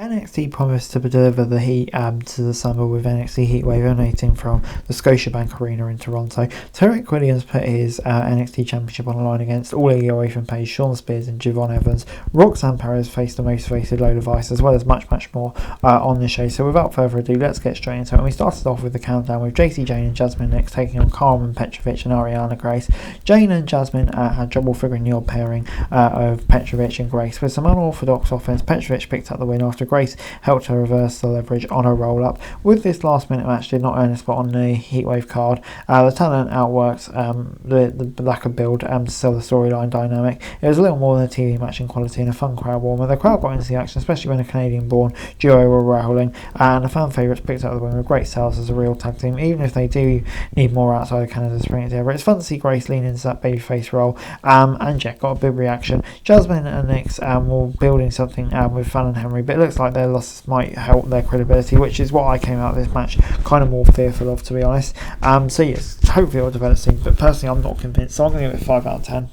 NXT promised to deliver the heat to the summer with NXT Heatwave emanating from the Scotiabank Arena in Toronto. Tarek Williams put his NXT Championship on the line against All Ego Ethan Page, Shawn Spears and Javon Evans. Roxanne Perez faced the motivated Lola Vice, as well as much more on the show. So without further ado, let's get straight into it. And we started off with the countdown with JC Jane and Jasmine next taking on Carmen Petrovic and Ariana Grace. Jane and Jasmine had trouble figuring the odd pairing of Petrovic and Grace. With some unorthodox offense, Petrovic picked up the win after Grace helped her reverse the leverage on a roll-up. With this last-minute match did not earn a spot on the Heatwave card. The talent outworked the lack of build to sell the storyline dynamic. It was a little more than a TV match in quality and a fun crowd warmer. The crowd got into the action, especially when a Canadian-born duo were rolling, and the fan favourites picked up the win with great sales as a real tag team, even if they do need more outside of Canada to bring it together. It's fun to see Grace lean into that babyface role, and Jack got a big reaction. Jasmine and Nyx were building something with Fallon and Henry, but it looks like their losses might help their credibility, which is what I came out of this match kind of more fearful of, to be honest. So yes, hopefully it'll develop soon, but personally I'm not convinced, so I'm going to give it 5 out of 10.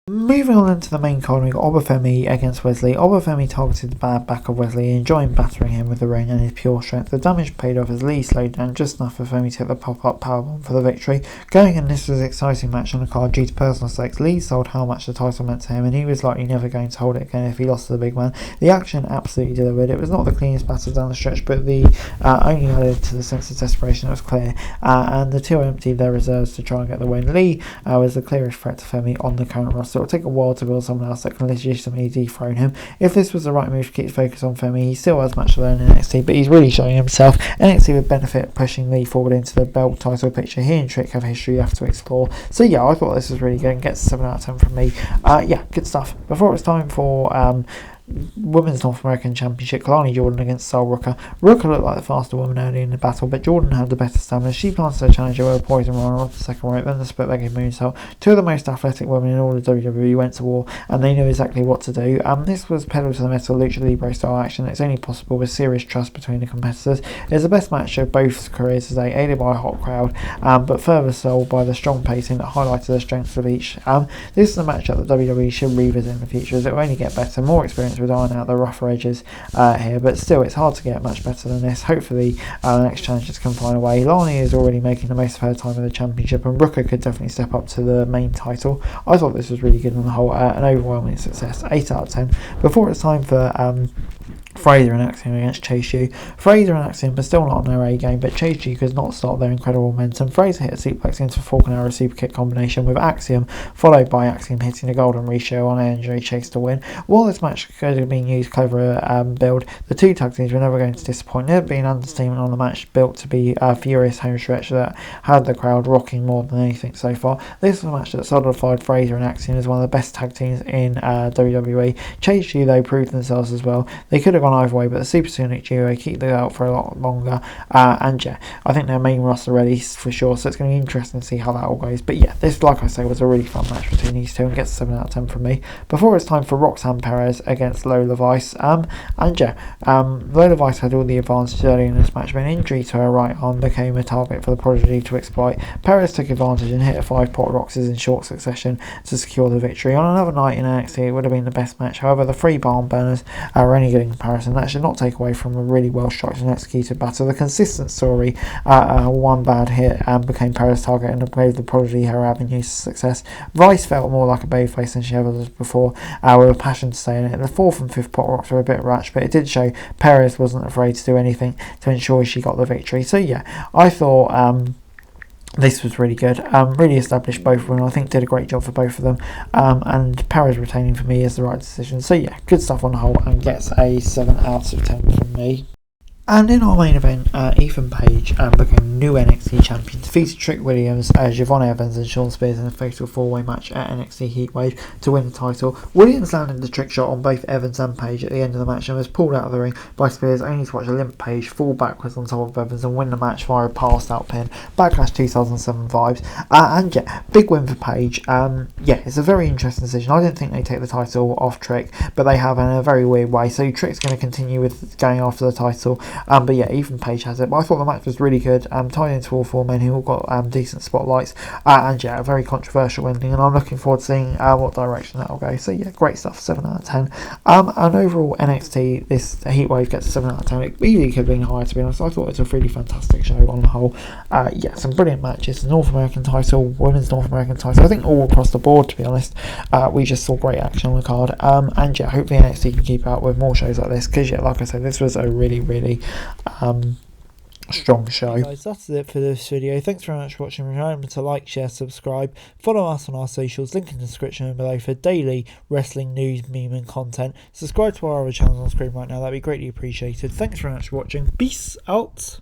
Moving on into the main card, we got Obafemi against Wesley. Obafemi targeted the bad back of Wesley, enjoying battering him with the ring and his pure strength. The damage paid off as Lee slowed down just enough for Femi to hit the pop-up powerbomb for the victory. Going in, this was an exciting match on the card due to personal stakes. Lee sold how much the title meant to him, and he was likely never going to hold it again if he lost to the big man. The action absolutely delivered. It was not the cleanest battle down the stretch, but the only added to the sense of desperation that was clear, and the two emptied their reserves to try and get the win. Lee was the clearest threat to Femi on the current roster. It'll take a while to build someone else that can legitimately dethrone him. If this was the right move to keep focus on Femi, he still has much to learn in NXT, but he's really showing himself. NXT would benefit pushing Lee forward into the belt title picture. He and Trick have history left to explore. So yeah, I thought this was really good and gets 7 out of 10 from me. Yeah, good stuff. Before it was time for Women's North American Championship, Kalani Jordan against Sol Rooker. Rooker looked like the faster woman early in the battle, but Jordan had the better stamina. She planted her challenger with a poison runner off the second rope, then the split-legged moonsault. Two of the most athletic women in all of WWE went to war, and they knew exactly what to do. This was pedal to the metal Lucha Libre style action. It's only possible with serious trust between the competitors. It's the best match of both careers today, aided by a hot crowd, but further sold by the strong pacing that highlighted the strengths of each. This is a matchup that WWE should revisit in the future, as it will only get better. More experience with iron out the rougher edges here, but still it's hard to get much better than this. Hopefully the next challengers can find a way. Lani is already making the most of her time in the championship, and Rooker could definitely step up to the main title. I thought this was really good on the whole, an overwhelming success, 8 out of 10. Before it's time for Fraser and Axiom against Chase U. Fraser and Axiom are still not on their A game, but Chase U could not stop their incredible momentum. Fraser hit a suplex into a fork and arrow super kick combination with Axiom, followed by Axiom hitting a golden ratio on Andre Chase to win. While this match could have been used clever build, the two tag teams were never going to disappoint. There had been understatement on the match, built to be a furious home stretch that had the crowd rocking more than anything so far. This was a match that solidified Fraser and Axiom as one of the best tag teams in WWE. Chase U though proved themselves as well. They could have gone either way, but the Supersonic duo keep the out for a lot longer, and yeah, I think their main roster ready for sure, so it's going to be interesting to see how that all goes. But yeah, this, like I say, was a really fun match between these two and gets 7 out of 10 from me. Before it's time for Roxanne Perez against Lola Vice, and yeah, Lola Vice had all the advantage early in this match, but an injury to her right arm became a target for the Prodigy to exploit. Perez took advantage and hit 5 pot Roxes in short succession to secure the victory. On another night in NXT, it would have been the best match. However, the 3 barn burners are only good in comparison. That should not take away from a really well structured and executed battle. The consistent story, one bad hit became Perez's target and gave the Prodigy her avenues to success. Vice felt more like a babyface than she ever did before, with a passion to stay in it. The 4th and 5th pot rocks were a bit rash, but it did show Perez wasn't afraid to do anything to ensure she got the victory. So yeah, I thought this was really good, really established both of them. I think did a great job for both of them, and Perez retaining for me is the right decision. So yeah, good stuff on the whole, and gets a 7 out of 10 from me. And in our main event, Ethan Page became new NXT champion, defeated Trick Williams, Javon Evans and Shawn Spears in a fatal 4-way match at NXT Heatwave to win the title. Williams landed the trick shot on both Evans and Page at the end of the match and was pulled out of the ring by Spears, only to watch a limp Page fall backwards on top of Evans and win the match via a passed out pin. Backlash 2007 vibes. And yeah, big win for Page. Yeah, it's a very interesting decision. I don't think they take the title off Trick, but they have in a very weird way. So Trick's going to continue with going after the title But yeah, Ethan Page has it. But I thought the match was really good. Tied into all 4 men who all got decent spotlights. And yeah, a very controversial ending. And I'm looking forward to seeing what direction that'll go. So yeah, great stuff. 7 out of 10. And overall, NXT, this Heatwave gets a 7 out of 10. It easily could have been higher, to be honest. I thought it was a really fantastic show on the whole. Yeah, some brilliant matches. North American title, Women's North American title. I think all across the board, to be honest. We just saw great action on the card. And yeah, hopefully NXT can keep out with more shows like this. Because yeah, like I said, this was a really, really strong show. Hey guys, that's it for this video. Thanks very much for watching. Remember to like, share, subscribe, follow us on our socials, link in the description below for daily wrestling news, meme and content. Subscribe to our other channels on screen right now, that'd be greatly appreciated. Thanks very much for watching. Peace out.